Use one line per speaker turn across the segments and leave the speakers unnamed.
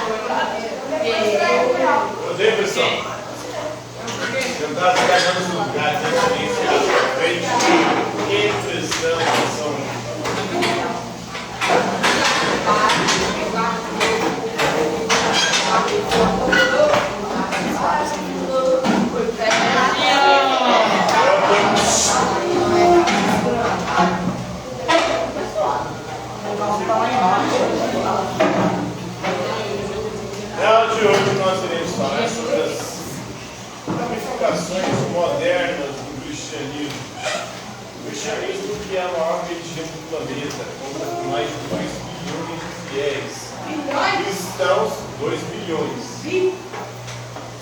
Eu dei, pessoal. Tentar ficar nos lugares referenciados para frente que cristãos são. De hoje nós iremos falar sobre as ramificações modernas do cristianismo. O cristianismo, que é a maior religião do planeta, conta com mais de 2 bilhões de fiéis. Cristãos, 2 bilhões.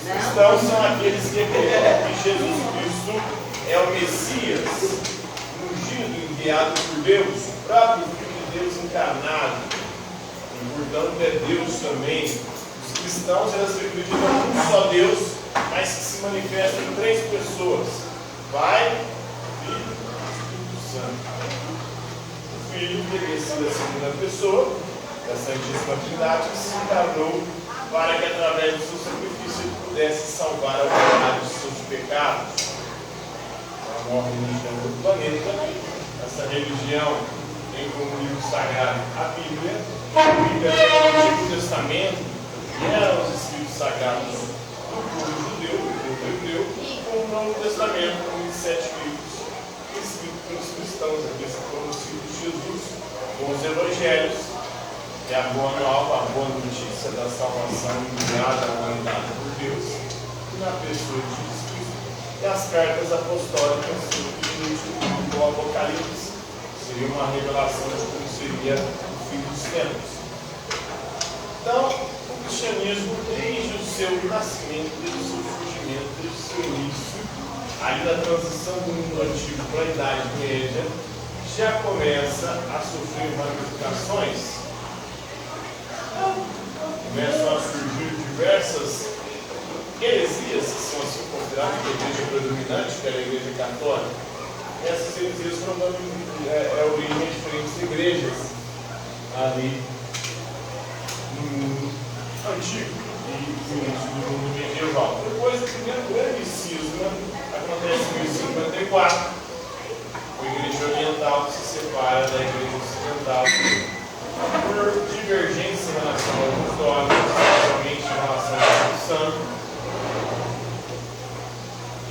Cristãos são aqueles que acreditam que Jesus Cristo é o Messias, ungido, enviado por Deus, o próprio Filho de Deus encarnado, e portanto é Deus também. Os cristãos, eles acreditam em um só Deus, mas que se manifesta em 3 pessoas: Pai, Filho e Espírito Santo. O Filho, que teria sido a segunda pessoa da Santíssima Trindade, que se encarnou para que através do seu sacrifício ele pudesse salvar a humanidade dos seus pecados. A maior religião do planeta, essa religião tem como livro sagrado a Bíblia. A Bíblia tem o Antigo Testamento, que eram os escritos sagrados do povo judeu, do povo hebreu, com o Novo Testamento, com 27 livros escritos pelos cristãos, aqueles que foram os filhos de Jesus, com os evangelhos, que é a boa nova, a boa notícia da salvação enviada à humanidade por Deus, e na pessoa de Jesus Cristo, e as cartas apostólicas, do Apocalipse, seria uma revelação de como seria o fim dos tempos. Então, o cristianismo, desde o seu nascimento, desde o seu surgimento, desde o seu início, ali da transição do mundo antigo para a Idade Média, já começa a sofrer ramificações. Começam a surgir diversas heresias, que são assim consideradas a igreja predominante, que é a igreja católica. Essas heresias foram dando origem a diferentes igrejas ali no mundo antigo e no início do mundo medieval. Depois, o primeiro grande cisma acontece em 1054, a igreja oriental que se separa da igreja ocidental por divergência em relação a alguns dogmas, especialmente em relação ao Espírito Santo,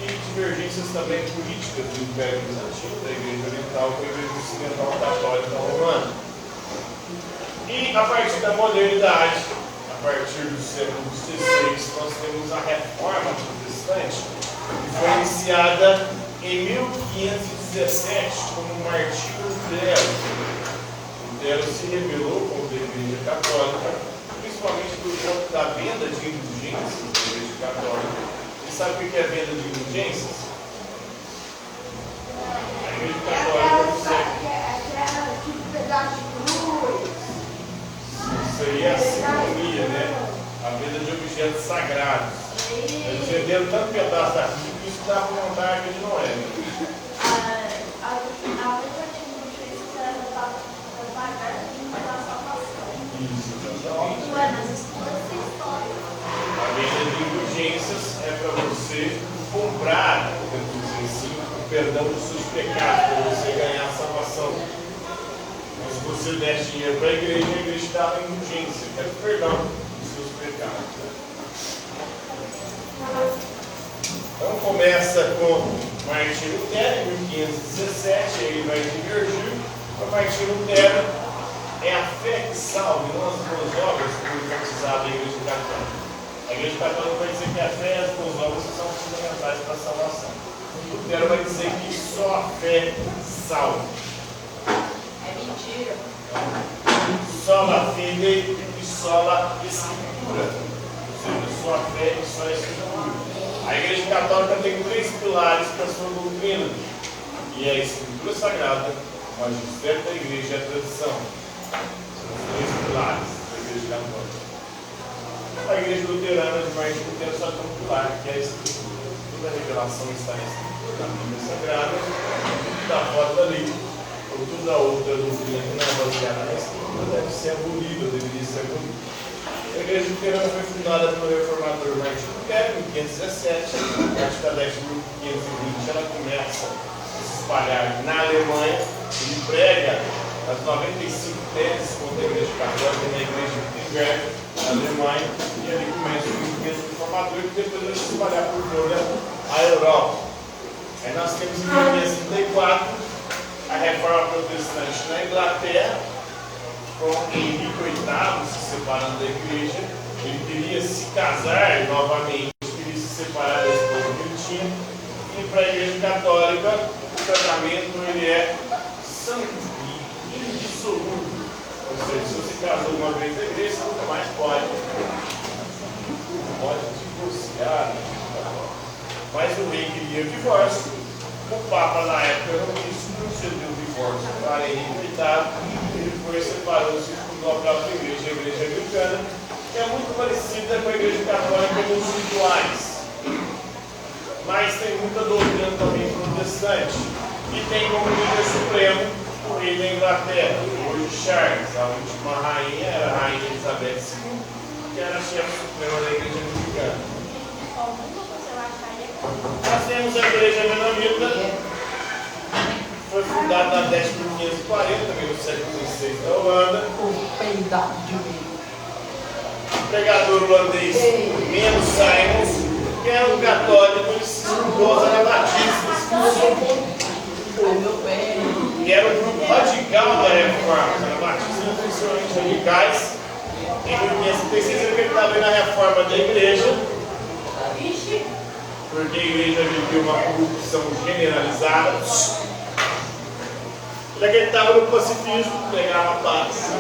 e divergências também políticas do Império Bizantino, da igreja oriental com a igreja ocidental católica romana. E a partir da modernidade, a partir do século XVI, nós temos a Reforma Protestante, que foi iniciada em 1517 como Martinho Lutero. Lutero se rebelou contra a Igreja Católica, principalmente por conta da venda de indulgências da Igreja Católica. Você sabe o que é venda de indulgências? A Igreja Católica do século. Isso aí é a simonia, né? A venda de objetos sagrados. Eles venderam tanto pedaço da Bíblia que isso dá para montar que ele não é. Né? Isso, exatamente. A venda de indulgências é para você comprar, vamos dizer assim, o perdão dos seus pecados, para você ganhar a salvação. Mas se você desse dinheiro para a igreja dava indulgência, que é o perdão dos seus pecados. Né? Então começa com Martinho Lutero, em 1517, ele vai divergir. Para Martinho Lutero, é a fé que salva, e não as boas obras, como enfatizado a Igreja Católica. A Igreja Católica vai dizer que a fé e as boas obras são fundamentais para a salvação. Lutero vai dizer que só a fé salva.
É mentira.
Sola fide e sola escritura. Ou seja, só a fé e só a escritura. A Igreja Católica tem 3 pilares para a sua doutrina, e é a Escritura Sagrada, o magistério da Igreja e a tradição. São os 3 pilares da Igreja Católica. A Igreja Luterana de Martinho Lutero só tem um pilar, que é a Escritura. Toda a revelação está na Escritura, na Bíblia Sagrada, tudo está fora da lei. Ou toda outra doutrina que não é baseada na Escritura deve ser abolida, deveria ser abolida. A igreja luterana foi fundada pelo reformador Martin Lutero em 1517. A partir da década de 1520 ela começa a se espalhar na Alemanha. Ele prega as 95 teses contra a igreja católica na igreja de Wittenberg, na Alemanha, e ali começa o movimento reformador que depois vai se espalhar por toda a Europa. Aí nós temos em 1534 a reforma protestante na Inglaterra, com Henrique VIII se separando da igreja. Ele queria se casar novamente, queria se separar da esposa que ele tinha, e para a igreja católica o casamento ele é santo e indissolúvel. Ou seja, se você casou uma vez na igreja, você nunca mais pode divorciar. Mas o rei queria o divórcio. O Papa na época não concedeu o divórcio para Henrique VIII. Ele foi separou-se da própria igreja, a igreja anglicana, que é muito parecida com a igreja católica nos rituais, mas tem muita doutrina também protestante, e tem como líder supremo o rei da Inglaterra, hoje Charles. A última rainha era a rainha Elizabeth II, que era a chefe suprema da igreja anglicana. Nós temos a igreja menonita, foi fundada na década de 1540, também no século XVI, na Holanda. O pregador holandês Menno Simons, que era um católico, ele se fundou os anabatistas, que era um grupo radical da reforma. Os anabatistas eram principalmente radicais. Em 1536 ele estava na reforma da igreja, porque a igreja vivia uma corrupção generalizada. Ele acreditava no pacifismo, pregava paz,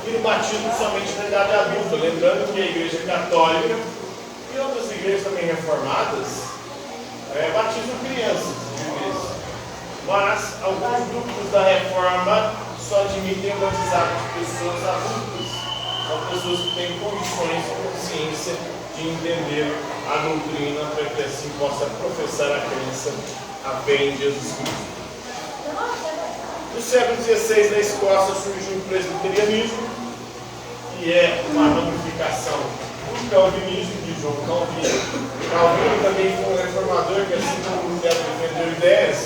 e no batismo somente na idade adulta. Lembrando que a igreja católica e outras igrejas também reformadas batizam crianças, mas alguns grupos da reforma só admitem o batizado de pessoas adultas. São pessoas que têm condições e consciência de entender a doutrina para que assim possa professar a crença, a fé em Jesus Cristo. No século XVI, na Escócia, surgiu o presbiterianismo, que é uma ramificação do calvinismo, de João Calvino. Calvino também foi um reformador que, assim como Lutero, defendeu ideias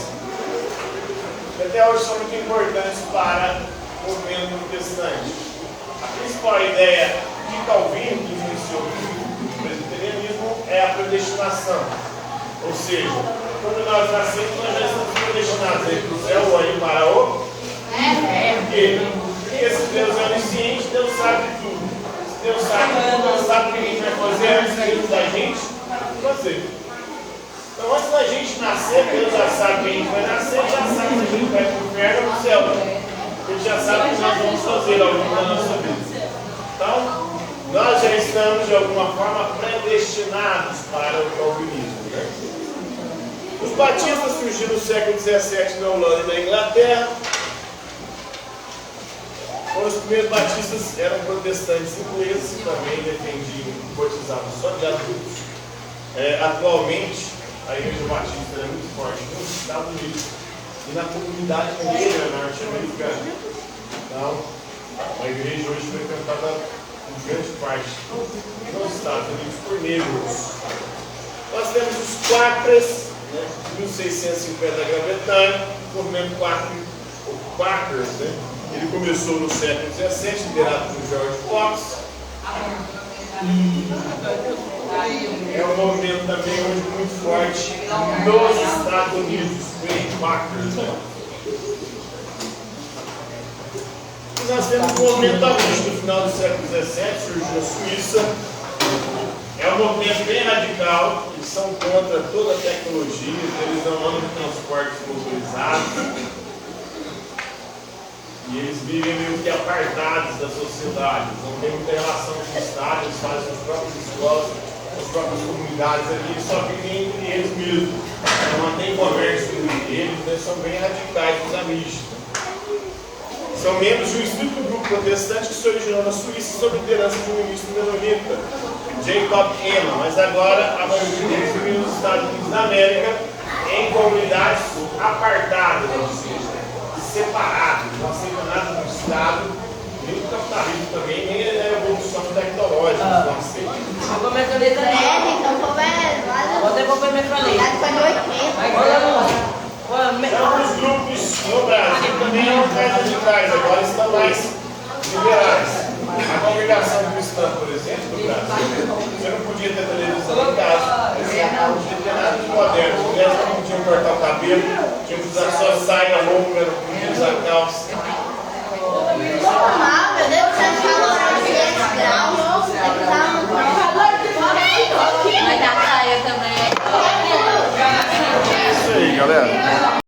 que até hoje são muito importantes para o movimento protestante. A principal ideia de Calvino, que iniciou o presbiterianismo, é a predestinação. Ou seja, quando nós nascemos, nós já estamos predestinados a ir para o céu ou a ir para o quê? Porque se Deus é onisciente, Deus sabe de tudo. Se Deus sabe de tudo, Deus sabe o que a gente vai fazer antes da gente fazer. Então, antes da gente nascer, Deus já sabe que a gente vai nascer, já sabe se a gente vai para o inferno ou para o céu. Ele já sabe o que nós vamos fazer ao longo da nossa vida. Então, nós já estamos de alguma forma predestinados para o calvinismo. Os batistas surgiram no século XVII na Holanda e na Inglaterra. Os primeiros batistas eram protestantes ingleses, que também defendiam o batizado só de adultos. Atualmente, a igreja batista é muito forte nos Estados Unidos e na comunidade negra norte-americana. Então, a igreja hoje foi frequentada em grande parte nos Estados Unidos por negros. Nós temos os Quakers, de 1650 da Grã-Bretanha, o movimento Quakers, ele começou no século XVII, liderado por George Fox. É um movimento também hoje muito forte nos Estados Unidos, o Quakers. E nós temos o movimento Amish no final do século XVII, surgiu na Suíça. É um movimento bem radical, eles são contra toda a tecnologia, eles não andam de transportes motorizados. E eles vivem meio que apartados da sociedade, não tem muita relação com o Estado, eles fazem as próprias escolas, as próprias comunidades ali, eles só vivem entre eles mesmos. Não tem comércio entre eles são bem radicais, os Amish. São membros de um estrito grupo protestante que se originou na Suíça sob liderança de um ministro menonita, Jacob Emma, mas agora a maioria deles vive nos Estados Unidos da América em comunidades apartadas, ou seja, separados, não aceitam nada do Estado, nem o capitalismo também, nem a evolução tecnológica. Não sei.
Vou minha caneta ali.
Então vou ver lá no...
Vou devolver minha caneta.
Foi no 80.
Olha,
Alguns grupos no Brasil também eram mais radicais, agora estão mais liberais. A congregação cristã, por exemplo, do Brasil, você não podia ter televisão em casa, você não podia ter nada de moderno. As mulheres não podiam cortar o cabelo, tinham que usar só saia longa, não podiam usar calça.